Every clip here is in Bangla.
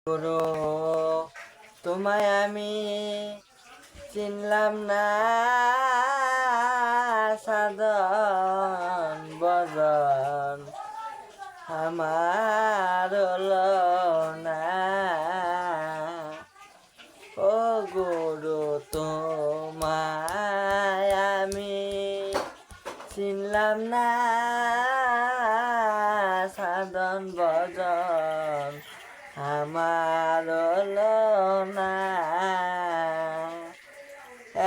গুরু তোমায় আমি চিনলাম না, সাধন বজন আমার হলো না। ও গুরু তোমায় আমি চিনলাম না, সাধন বজন আমার হলো না।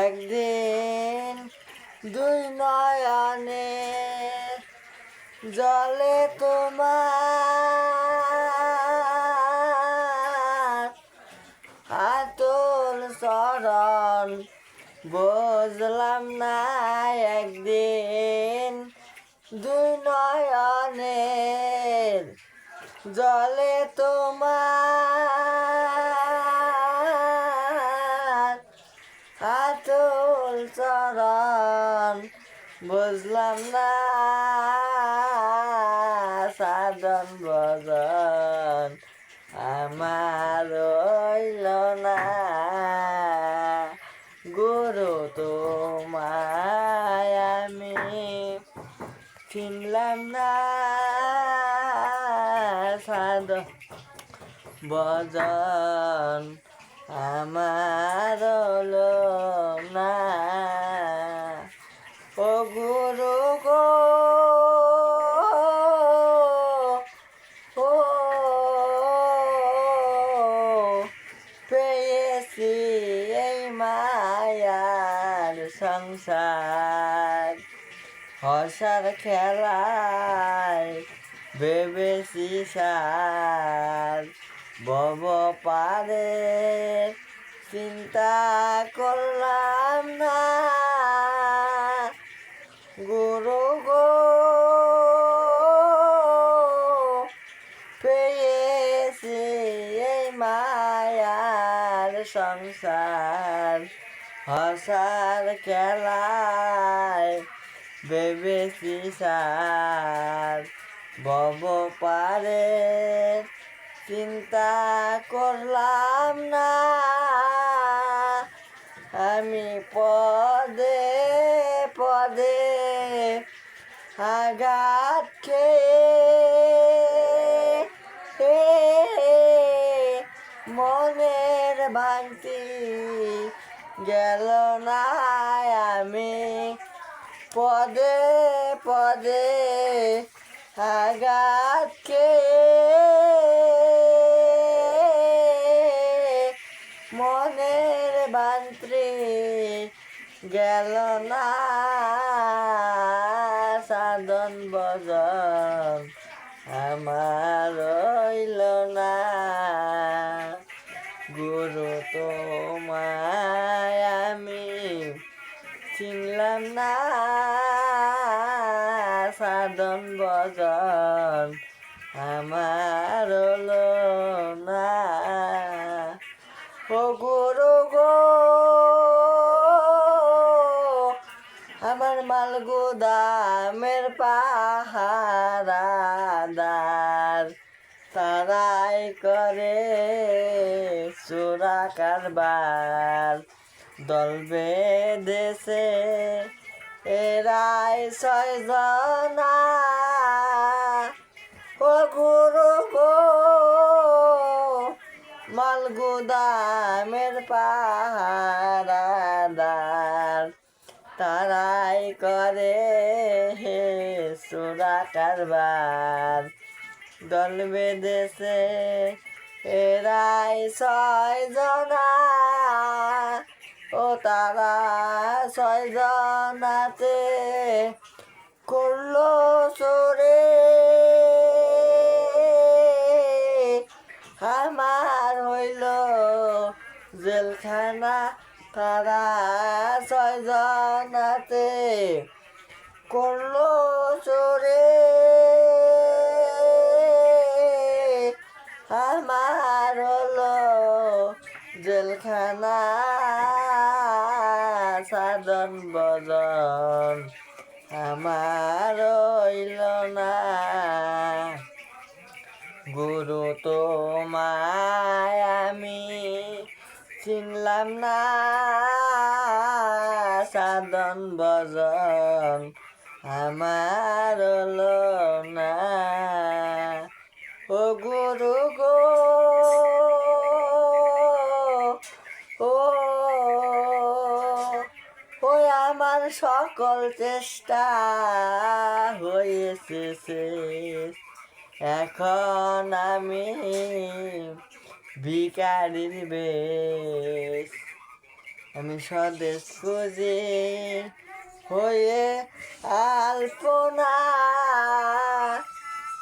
একদিন দুই নয়নে জলে তোমার আতুল চরণ বুঝলাম না। একদিন দুই নয়নের জলে তোমার আতুল চরণ বুঝলাম না, সাধন ভজন আমার হইল না। গুরু তোমায় আমি চিনলাম না, সাধন ভজন আমার হলো না। ও গুরু গো, ও পেয়েছি এই মায়ার সংসার, হসার খেলায় ভেবেছি সার, ভব পারে চিন্তা করলাম না। গুরু গো, পেয়েছি এই মায়ার সংসার, হসার খেলায় ভেবেছি সার, ভব পারে চিন্তা করলাম না। আমি পদে পদে আঘাত খেয়ে মনের ভাঙতি গেল না। আমি পদে পদে আঘাত খেয়ে মনের ভাঙতি গেল না, সাধন ভজন আমার হইল না। গুরু তোমায় আমি চিনলাম না, সাধন ভজন আমার হলো না। ও গুরু গো, আমার মাল গোদামের পাহারাদার তারাই করে চোরা কারবার, দল বেঁধেছে এরাই 6 জনা। ও গুরু গো, মাল গোদামের পাহারাদার তারাই করে চোরা কারবার, দল বেঁধেছে এরাই 6 জনা। ও তারা 6 জনাতে করলো চোরে আমার হইল জেলখানা। তারা 6 জনাতে করলো চোরে আমার হলো জেলখানা, সাধন ভজন আমার হইল না। গুরু তোমায় আমি চিনলাম না সাধন ভজন আমার হলো না ও গুরু গো ও ওই আমার সকল চেষ্টা হয়েছে শেষ এখন আমি ভিখারির বেশ আমি স্বদেশ খুঁজি হয়ে আলপনা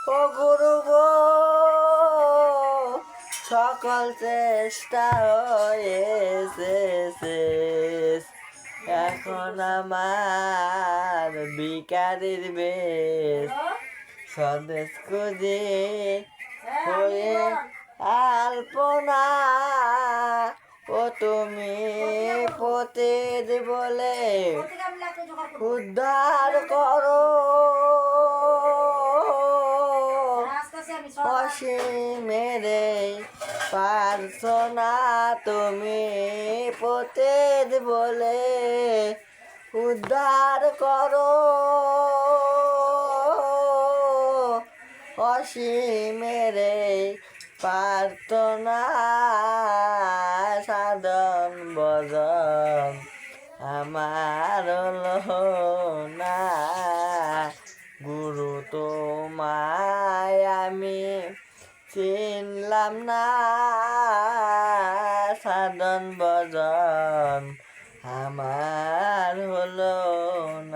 ও গুরু গো সকল চেষ্টা হয়েছে শেষ এখন আমার ভিখারির বেশ স্বদেশ খুঁজি হয়ে আলপনা ও তুমি পতিত বলে উদ্ধার করো অসীমেরে পারছো না তুমি পতিত বলে উদ্ধার করো অসীমেরে প্রার্থনা সাধন ভজন আমার হলো না গুরু তোমায় আমি চিনলাম না সাধন ভজন আমার হলো না।